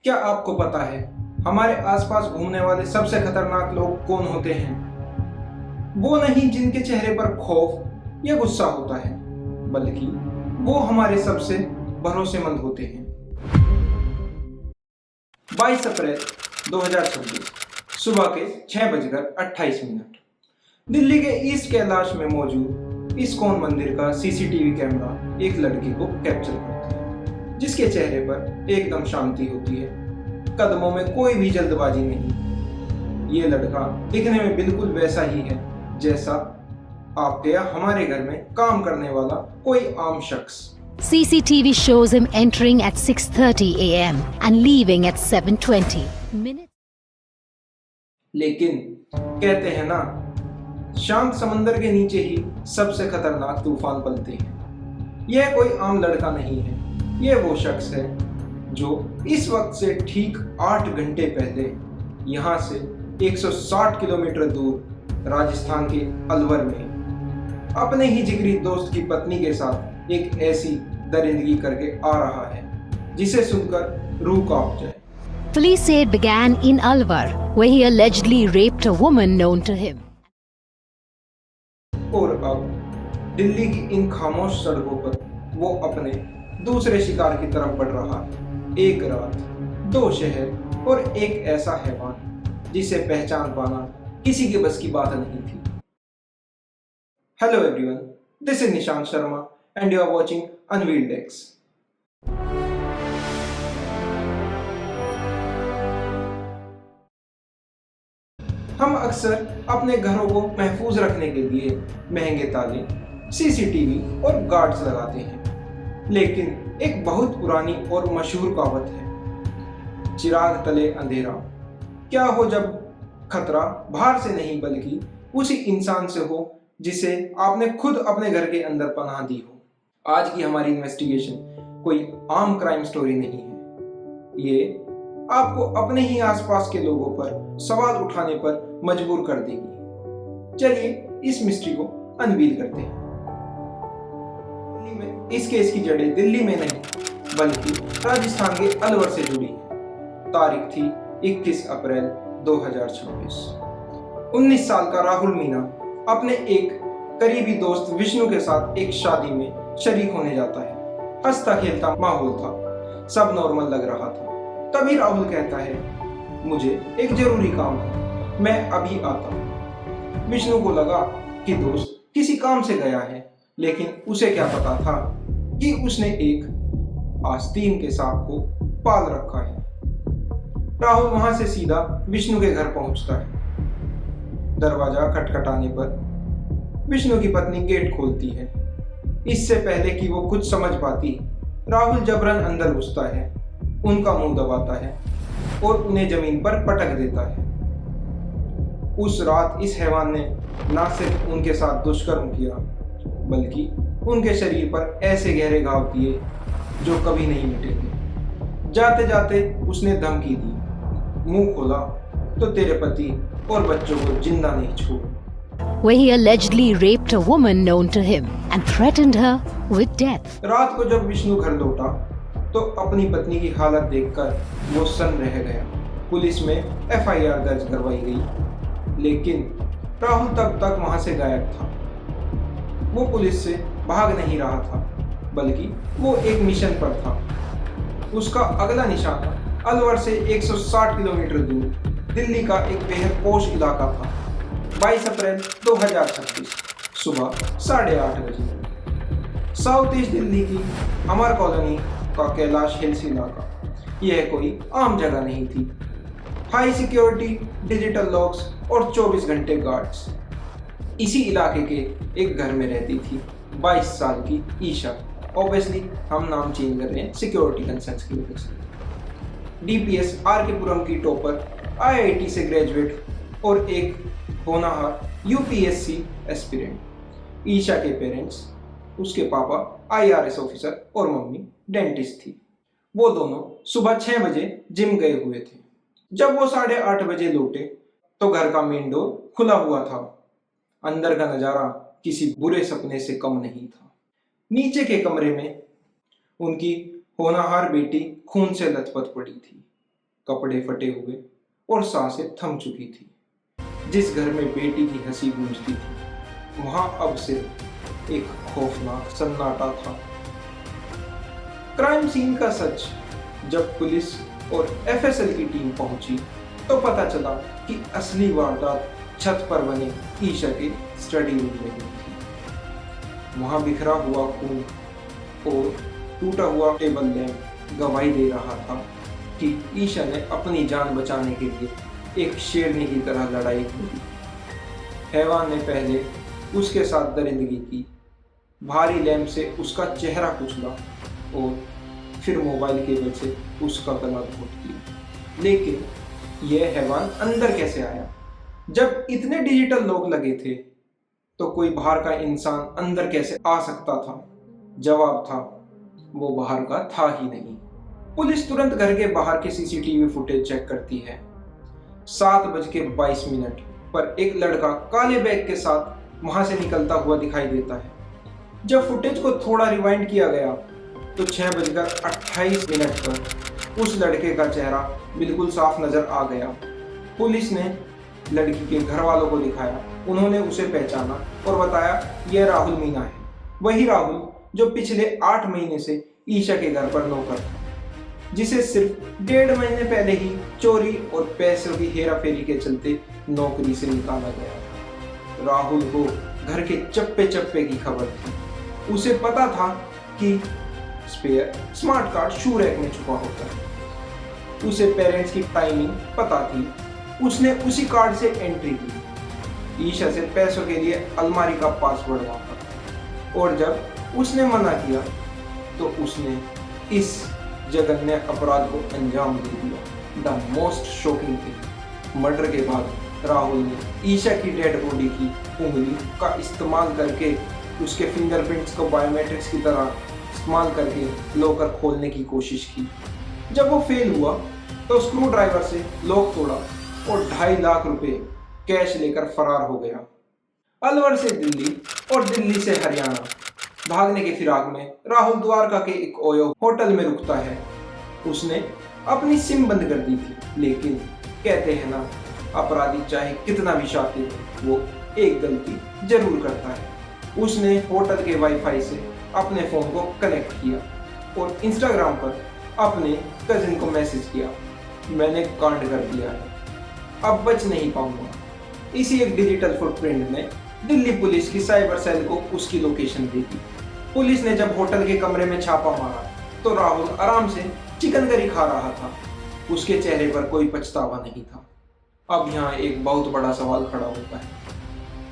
क्या आपको पता है हमारे आसपास घूमने वाले सबसे खतरनाक लोग कौन होते हैं? वो नहीं जिनके चेहरे पर खौफ या गुस्सा होता है, बल्कि वो हमारे सबसे भरोसेमंद होते हैं। 22 अप्रैल 2026 सुबह के 6:28 दिल्ली के ईस्ट कैलाश में मौजूद इस्कॉन मंदिर का सीसीटीवी कैमरा एक लड़की को कैप्चर करता है, जिसके चेहरे पर एकदम शांति होती है, कदमों में कोई भी जल्दबाजी नहीं। ये लड़का दिखने में बिल्कुल वैसा ही है जैसा आपके या हमारे घर में काम करने वाला कोई आम शख्स। CCTV shows him entering at 6:30 a.m. and leaving at 7:20 minutes. लेकिन कहते हैं ना, शांत समंदर के नीचे ही सबसे खतरनाक तूफान पलते हैं। यह कोई आम लड़का नहीं है, यह वो शख्स है जो इस वक्त से ठीक 8 घंटे पहले यहाँ से 160 किलोमीटर दूर राजस्थान के अलवर में अपने ही जिगरी दोस्त की पत्नी के साथ एक ऐसी दरिंदगी करके आ रहा है जिसे सुनकर रूह कांप जाए। Police say it began in Alwar, where he allegedly raped a woman known to him. और अब दिल्ली की इन खामोश सड़कों पर वो अपने दूसरे शिकार की तरफ बढ़ रहा है। एक रात, 2 शहर और एक ऐसा हैवान जिसे पहचान पाना किसी के बस की बात नहीं थी। Hello everyone, this is Nishant Sharma and you are watching unveiled X. हम अक्सर अपने घरों को महफूज रखने के लिए महंगे ताले, सीसीटीवी और गार्ड्स लगाते हैं, लेकिन एक बहुत पुरानी और मशहूर कहावत है, चिराग तले अंधेरा। क्या हो जब खतरा बाहर से नहीं बल्कि उसी इंसान से हो जिसे आपने खुद अपने घर के अंदर पनाह दी हो। आज की हमारी इन्वेस्टिगेशन कोई आम क्राइम स्टोरी नहीं है, ये आपको अपने ही आसपास के लोगों पर सवाल उठाने पर मजबूर कर देगी। चलिए इस मिस्ट्री को अनवील करते हैं। इस केस की जड़ें दिल्ली में नहीं बल्कि राजस्थान के अलवर से जुड़ी हैं। तारीख थी 21 अप्रैल 2026। 19 साल का राहुल मीना अपने एक करीबी दोस्त विष्णु के साथ एक शादी में शरीक होने जाता है। हंसता खेलता माहौल था, सब नॉर्मल लग रहा था। तभी राहुल कहता है, मुझे एक जरूरी काम है, मैं अभी आता हूँ। विष्णु को लगा कि दोस्त किसी काम से गया है, लेकिन उसे क्या पता था कि उसने एक आस्तीन के सांप को पाल रखा है। राहुल वहां से सीधा विष्णु के घर पहुंचता है। दरवाजा खटखटाने पर विष्णु की पत्नी गेट खोलती है। इससे पहले कि वो कुछ समझ पाती, राहुल जबरन अंदर घुसता है, उनका मुंह दबाता है और उन्हें जमीन पर पटक देता है। उस रात इस हैवान ने न सिर्फ उनके साथ दुष्कर्म किया, बल्कि उनके शरीर पर ऐसे गहरे घाव किए जो कभी नहीं मिटेंगे। जाते जाते उसने धमकी दी, मुंह खोला तो तेरे पति और बच्चों को जिंदा नहीं छोड़। Where he allegedly raped a woman known to him and threatened her with death. रात को जब विष्णु घर लौटा तो अपनी पत्नी की हालत देखकर वो सन्न रह गया। पुलिस में FIR दर्ज करवाई गई, लेकिन राहुल तब तक वहां से गायब था। वो पुलिस से भाग नहीं रहा था, बल्कि वो एक मिशन पर था। उसका अगला निशाना अलवर से 160 किलोमीटर दूर दिल्ली का एक बेहद पोश इलाका था। 22 अप्रैल 2026 सुबह 8:30 बजे साउथ ईस्ट दिल्ली की अमर कॉलोनी का कैलाश हिल्स इलाका। यह कोई आम जगह नहीं थी। हाई सिक्योरिटी, डिजिटल लॉक्स और 24 घंटे गार्ड्स। इसी इलाके के एक घर में रहती थी 22 साल की ईशा। ऑब्वियसली हम नाम चेंज कर रहे हैं सिक्योरिटी कंसर्न्स की वजह से। DPS RK पुरम की टॉपर, IIT से ग्रेजुएट और एक होनहार UPSC एस्पिरेंट। ईशा के पेरेंट्स, उसके पापा IRS ऑफिसर और मम्मी डेंटिस्ट थी। वो दोनों सुबह 6 बजे जिम गए हुए थे। जब वो 8:30 बजे लौटे तो घर का मेन डोर खुला हुआ था। अंदर का नजारा किसी बुरे सपने से कम नहीं था। नीचे के कमरे में उनकी होनहार बेटी खून से लथपथ पड़ी थी। कपड़े फटे हुए और सांसें थम चुकी थी। जिस घर में बेटी की हंसी गूंजती थी वहां अब सिर्फ एक खौफनाक सन्नाटा था। क्राइम सीन का सच जब पुलिस और एफएसएल की टीम पहुंची तो पता चला कि असली वारदात छत पर बने ईशा के स्टडी रूम में हुई थी। वहां बिखरा हुआ खून और टूटा हुआ टेबल लैंप गवाही दे रहा था कि ईशा ने अपनी जान बचाने के लिए एक शेरनी की तरह लड़ाई की थी। हैवान ने पहले उसके साथ दरिंदगी की, भारी लैंप से उसका चेहरा कुचला और फिर मोबाइल केबल से उसका गला घोट दिया। लेकिन यह हैवान अंदर कैसे आया? जब इतने डिजिटल लोग लगे थे तो कोई बाहर का इंसान अंदर कैसे आ सकता था? जवाब था, वो बाहर का था ही नहीं। पुलिस तुरंत घर के बाहर के सीसीटीवी फुटेज चेक करती है। 7:22 पर एक लड़का काले बैग के साथ वहां से निकलता हुआ दिखाई देता है। जब फुटेज को थोड़ा रिवाइंड किया गया तो 6:28 पर उस लड़के का चेहरा बिल्कुल साफ नजर आ गया। पुलिस ने लड़की के घर वालों को दिखाया, उन्होंने उसे पहचाना और बताया यह राहुल मीना है, वही राहुल जो पिछले 8 महीने से ईशा के घर पर नौकर था, जिसे सिर्फ 1.5 महीने पहले ही चोरी और पैसों की हेराफेरी के चलते नौकरी से निकाला गया। राहुल को घर के चप्पे चप्पे की खबर थी। उसे पता था कि spare smart card shoe rack में छुपा होता है। उसे पेरेंट्स की टाइमिंग पता थी। उसने उसी कार्ड से एंट्री की। ईशा से पैसों के लिए अलमारी का पासवर्ड मांगा और जब उसने मना किया तो उसने इस जघन्य अपराध को अंजाम दे दिया। The most shocking thing, murder के बाद राहुल ने ईशा की डेड बॉडी की उंगली का इस्तेमाल करके उसके फिंगरप्रिंट्स को बायोमेट्रिक्स की तरह इस्तेमाल करके लॉकर खोलने की कोशिश की। जब वो फेल हुआ तो स्क्रू ड्राइवर से लॉक तोड़ा और 2.5 लाख रुपए कैश लेकर फरार हो गया। अलवर से दिल्ली और दिल्ली से हरियाणा भागने के फिराक में राहुल द्वारका के एक ओयो होटल में रुकता है। उसने अपनी सिम बंद कर दी थी, लेकिन कहते हैं ना, अपराधी चाहे कितना भी शातिर हो, वो एक गलती जरूर करता है। उसने होटल के वाईफाई से अपने फोन को कनेक्ट किया और इंस्टाग्राम पर अपने कजिन को मैसेज किया, मैंने कांड कर दिया है, अब बच नहीं पाऊंगा। इसी एक डिजिटल फुटप्रिंट ने दिल्ली पुलिस की साइबर सेल को उसकी लोकेशन दी थी। पुलिस ने जब होटल के कमरे में छापा मारा तो राहुल आराम से चिकन करी खा रहा था। उसके चेहरे पर कोई पछतावा नहीं था। अब यहाँ एक बहुत बड़ा सवाल खड़ा होता है।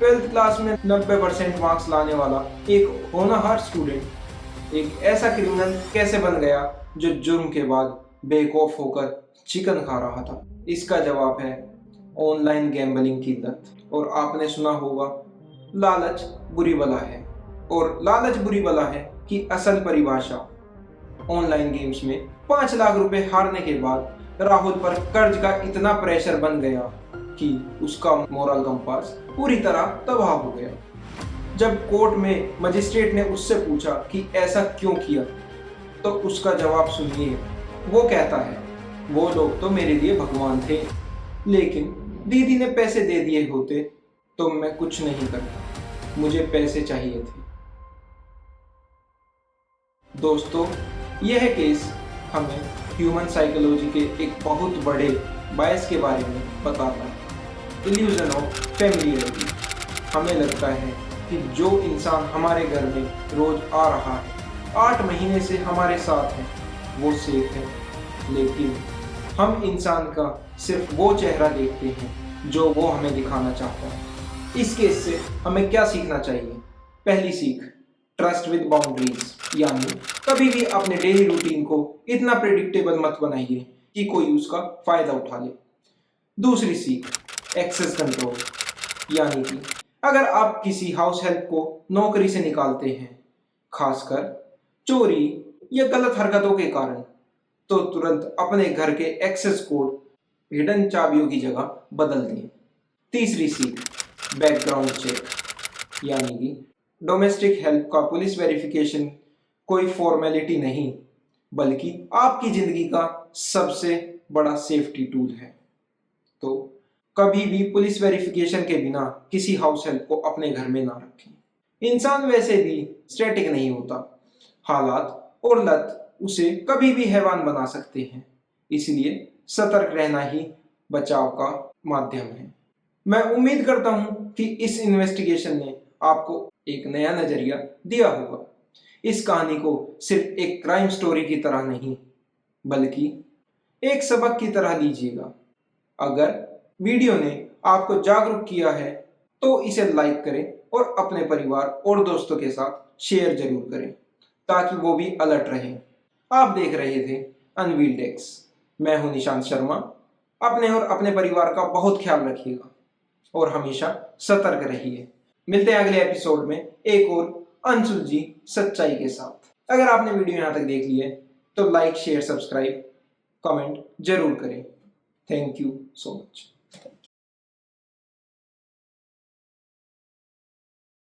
12th क्लास में 90% मार्क्स लाने वाला एक होनहार स्टूडेंट एक ऐसा क्रिमिनल कैसे बन गया जो जुर्म के बाद बेखौफ होकर चिकन खा रहा था? इसका जवाब है ऑनलाइन गैम्बलिंग की लत। और आपने सुना होगा लालच बुरी बला है, और लालच बुरी बला है कि असल परिभाषा ऑनलाइन गेम्स में 5 लाख रुपए हारने के बाद राहुल पर कर्ज का इतना प्रेशर बन गया कि उसका मोरल कंपास पूरी तरह तबाह हो गया। जब कोर्ट में मजिस्ट्रेट ने उससे पूछा कि ऐसा क्यों किया तो उसका जवाब सुनिए। वो कहता है, वो लोग तो मेरे लिए भगवान थे, लेकिन दीदी ने पैसे दे दिए होते तो मैं कुछ नहीं करता, मुझे पैसे चाहिए थे। दोस्तों, यह केस हमें ह्यूमन साइकोलॉजी के एक बहुत बड़े बायस के बारे में बताता है, इल्यूजन ऑफ फैमिलियरिटी। हमें लगता है कि जो इंसान हमारे घर में रोज आ रहा है, 8 महीने से हमारे साथ है, वो सेफ है, लेकिन हम इंसान का सिर्फ वो चेहरा देखते हैं जो वो हमें दिखाना चाहता है। इस केस से हमें क्या सीखना चाहिए? पहली सीख, ट्रस्ट विद बाउंड्रीज, यानी कभी भी अपने डेली रूटीन को इतना प्रेडिक्टेबल मत बनाइए कि कोई उसका फायदा उठा ले। दूसरी सीख, एक्सेस कंट्रोल, यानी कि अगर आप किसी हाउस हेल्प को नौकरी से निकालते हैं, खासकर चोरी या गलत हरकतों के कारण, तो तुरंत अपने घर के एक्सेस कोड हिडन चाबियों की जगह बदल दें। तीसरी सीख, बैकग्राउंड चेक, यानी कि डोमेस्टिक हेल्प का पुलिस वेरिफिकेशन कोई फॉर्मेलिटी नहीं, बल्कि आपकी जिंदगी का सबसे बड़ा सेफ्टी टूल है। तो कभी भी पुलिस वेरिफिकेशन के बिना किसी हाउस हेल्प को अपने घर में ना रखें। इंसान वैसे भी स्टैटिक नहीं होता, हालात और लत उसे कभी भी हैवान बना सकते हैं, इसलिए सतर्क रहना ही बचाव का माध्यम है। मैं उम्मीद करता हूं कि इस इन्वेस्टिगेशन ने आपको एक नया नजरिया दिया होगा। इस कहानी को सिर्फ एक क्राइम स्टोरी की तरह नहीं, बल्कि एक सबक की तरह लीजिएगा। अगर वीडियो ने आपको जागरूक किया है तो इसे लाइक करें और अपने परिवार और दोस्तों के साथ शेयर जरूर करें, ताकि वो भी अलर्ट रहें। आप देख रहे थे अनवील डेस्क। मैं हूं निशांत शर्मा। अपने और अपने परिवार का बहुत ख्याल रखिएगा और हमेशा सतर्क रहिए। मिलते हैं अगले एपिसोड में एक और अनसुलझी सच्चाई के साथ। अगर आपने वीडियो यहाँ तक देख ली है तो लाइक, शेयर, सब्सक्राइब, कमेंट जरूर करें। Thank you so much.